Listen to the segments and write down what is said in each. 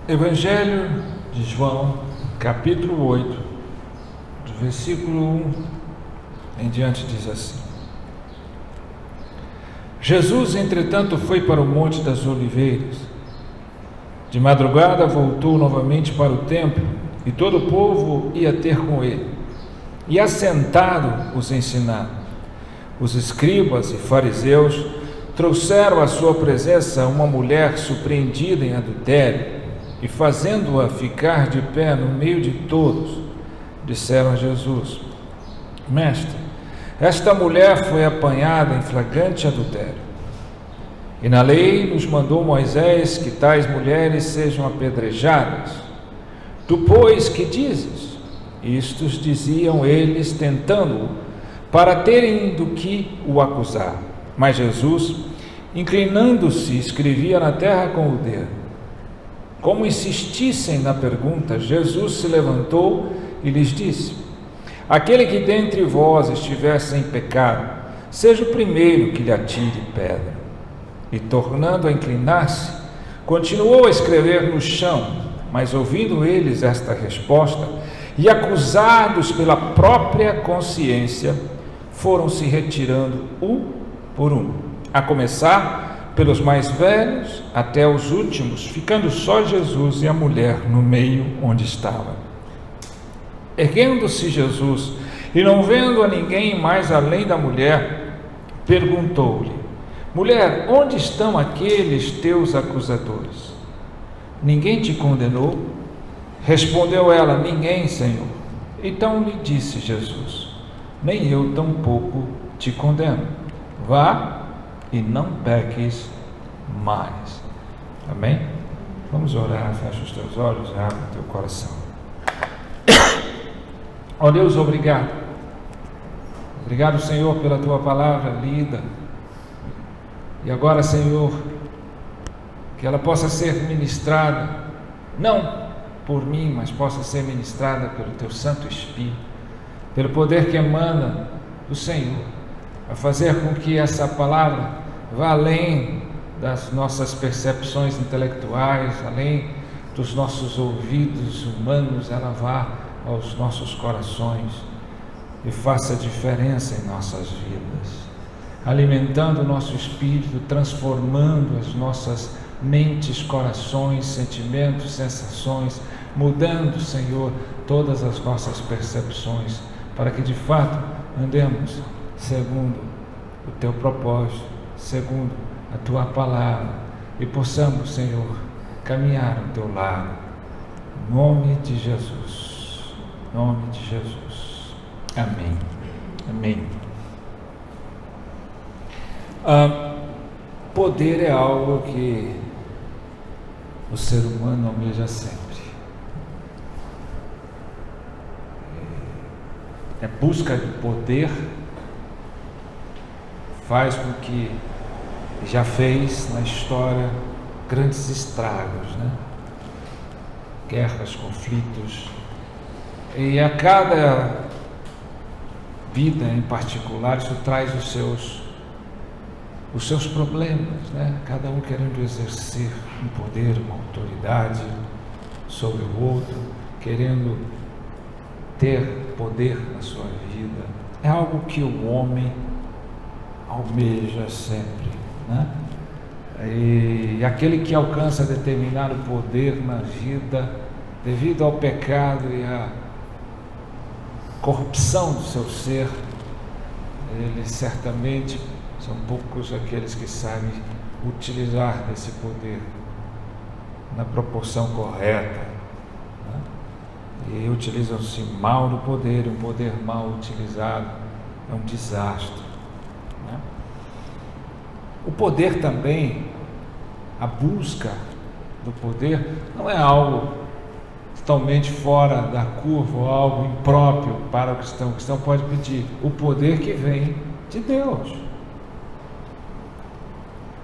Evangelho de João, capítulo 8, do versículo 1 em diante, diz assim: Jesus, entretanto, foi para o Monte das Oliveiras. De madrugada voltou novamente para o templo, e todo o povo ia ter com ele, e assentado os ensinava. Os escribas e fariseus trouxeram à sua presença uma mulher surpreendida em adultério, e fazendo-a ficar de pé no meio de todos, disseram a Jesus: Mestre, esta mulher foi apanhada em flagrante adultério. E na lei nos mandou Moisés que tais mulheres sejam apedrejadas. Tu, pois, que dizes? Istos diziam eles, tentando-o, para terem do que o acusar. Mas Jesus, inclinando-se, escrevia na terra com o dedo. Como insistissem na pergunta, Jesus se levantou e lhes disse: Aquele que dentre vós estiver sem pecado, seja o primeiro que lhe atire pedra. E tornando a inclinar-se, continuou a escrever no chão. Mas ouvindo eles esta resposta, e acusados pela própria consciência, foram se retirando um por um, a começar pelos mais velhos até os últimos, ficando só Jesus e a mulher no meio onde estava. Erguendo-se Jesus, e não vendo a ninguém mais além da mulher, perguntou-lhe: Mulher, onde estão aqueles teus acusadores? Ninguém te condenou? Respondeu ela: Ninguém, Senhor. Então lhe disse Jesus: Nem eu tampouco te condeno. Vá e não peques mais. Amém? Vamos orar. Fecha os teus olhos e abre o teu coração. Ó Deus, obrigado. Obrigado, Senhor, pela tua palavra lida. E agora, Senhor, que ela possa ser ministrada, não por mim, mas possa ser ministrada pelo teu Santo Espírito, pelo poder que emana do Senhor, a fazer com que essa palavra vá além das nossas percepções intelectuais, além dos nossos ouvidos humanos, ela vá aos nossos corações e faça diferença em nossas vidas, alimentando o nosso espírito, transformando as nossas mentes, corações, sentimentos, sensações, mudando, Senhor, todas as nossas percepções, para que de fato andemos segundo o teu propósito, segundo a tua palavra, e possamos, Senhor, caminhar ao teu lado, em nome de Jesus, em nome de Jesus, amém, amém. Poder é algo que o ser humano almeja sempre. A busca de poder faz com que já fez na história grandes estragos, né? Guerras, conflitos, e a cada vida em particular isso traz os seus problemas, né? Cada um querendo exercer um poder, uma autoridade sobre o outro, querendo ter poder na sua vida. É algo que o homem almeja sempre, né? E aquele que alcança determinado poder na vida, devido ao pecado e à corrupção do seu ser, ele certamente são poucos aqueles que sabem utilizar desse poder na proporção correta, né? E utilizam-se mal do poder, e um poder mal utilizado é um desastre, né? O poder também, a busca do poder, não é algo totalmente fora da curva ou algo impróprio para o cristão. O cristão pode pedir o poder que vem de Deus.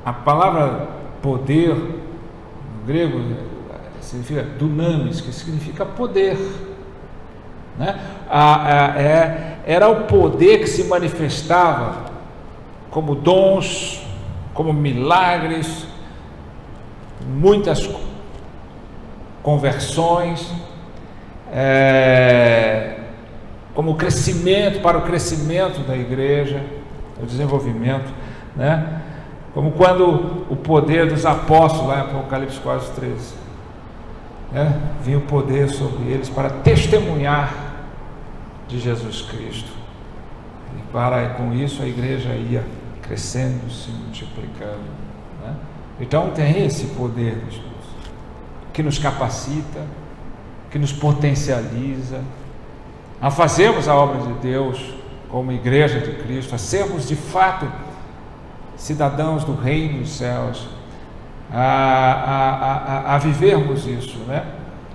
A palavra poder, no grego, significa dunamis, que significa poder, né? Era o poder que se manifestava como dons, como milagres, muitas conversões, como crescimento, para o crescimento da igreja, o desenvolvimento, né? Como quando o poder dos apóstolos, lá em Apocalipse 4:13, né? Vinha o poder sobre eles para testemunhar de Jesus Cristo, e com isso a igreja ia crescendo, se multiplicando, né? Então tem esse poder de Deus, que nos capacita, que nos potencializa a fazermos a obra de Deus como igreja de Cristo, a sermos de fato cidadãos do reino dos céus, a vivermos isso, né?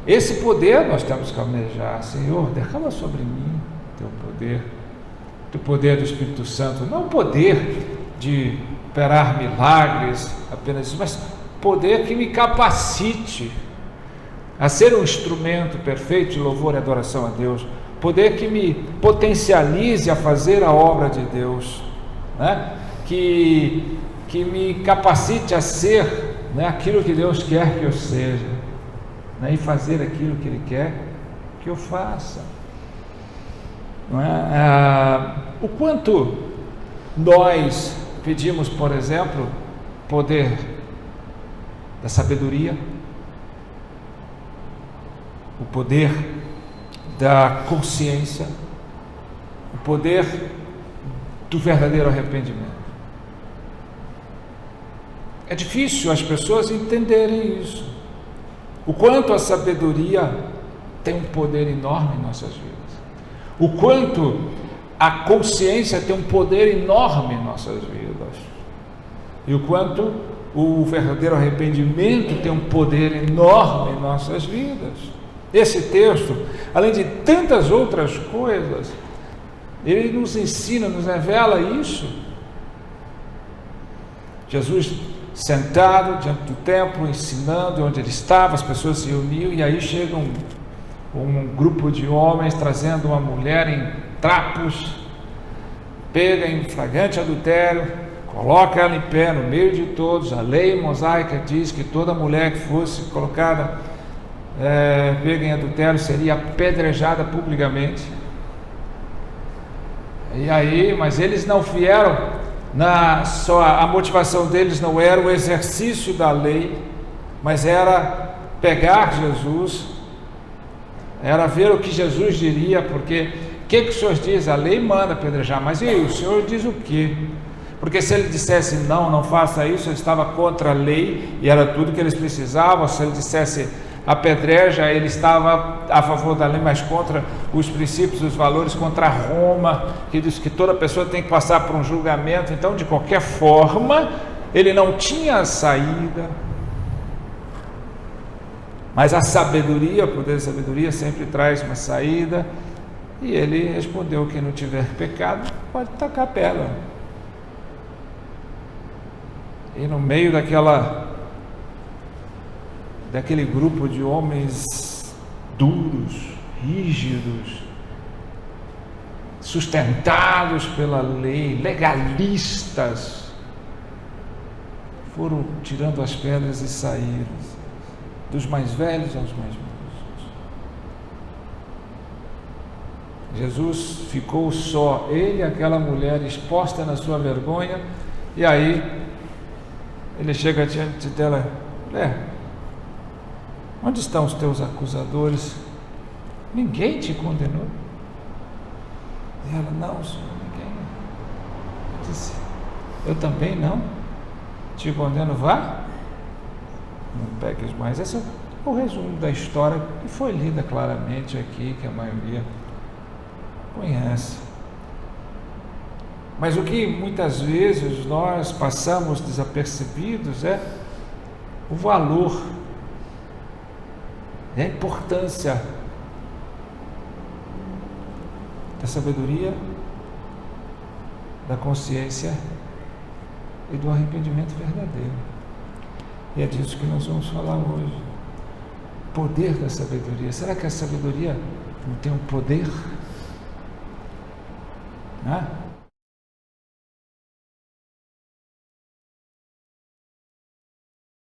Esse poder nós temos que almejar. Senhor, derrama sobre mim teu poder do Espírito Santo, não o poder de operar milagres apenas isso, mas poder que me capacite a ser um instrumento perfeito de louvor e adoração a Deus, poder que me potencialize a fazer a obra de Deus, né? Que me capacite a ser, né, aquilo que Deus quer que eu seja, né, e fazer aquilo que Ele quer que eu faça. Não é? O quanto nós pedimos, por exemplo, poder da sabedoria, o poder da consciência, o poder do verdadeiro arrependimento. É difícil as pessoas entenderem isso, o quanto a sabedoria tem um poder enorme em nossas vidas, o quanto a consciência tem um poder enorme em nossas vidas, e o quanto o verdadeiro arrependimento tem um poder enorme em nossas vidas. Esse texto, além de tantas outras coisas, ele nos ensina, nos revela isso. Jesus sentado diante do templo, ensinando onde ele estava, as pessoas se reuniam, e aí chega um grupo de homens trazendo uma mulher em trapos, pega em flagrante adultério, coloca ela em pé no meio de todos. A lei mosaica diz que toda mulher que fosse colocada pega em adultério seria apedrejada publicamente. E aí, mas eles não vieram, a motivação deles não era o exercício da lei, mas era pegar Jesus, era ver o que Jesus diria, porque o que o Senhor diz? A lei manda apedrejar, mas e aí, o Senhor diz o quê? Porque se ele dissesse não faça isso, ele estava contra a lei, e era tudo que eles precisavam. Se ele dissesse apedreja, ele estava a favor da lei, mas contra os princípios, os valores, contra Roma, que diz que toda pessoa tem que passar por um julgamento. Então, de qualquer forma, ele não tinha saída. Mas a sabedoria, o poder da sabedoria sempre traz uma saída, e ele respondeu: quem não tiver pecado pode tacar pedra. E no meio daquele grupo de homens duros, rígidos, sustentados pela lei, legalistas, foram tirando as pedras e saíram, dos mais velhos aos mais moços. Jesus ficou só, ele e aquela mulher exposta na sua vergonha, e aí ele chega diante dela: onde estão os teus acusadores? Ninguém te condenou? E ela: não, Senhor, ninguém. Ele disse: eu também não te condeno, vá, não peques mais. Esse é o resumo da história que foi lida claramente aqui, que a maioria conhece. Mas o que muitas vezes nós passamos desapercebidos é o valor, a importância da sabedoria, da consciência e do arrependimento verdadeiro. E é disso que nós vamos falar hoje. O poder da sabedoria. Será que a sabedoria não tem um poder? Né?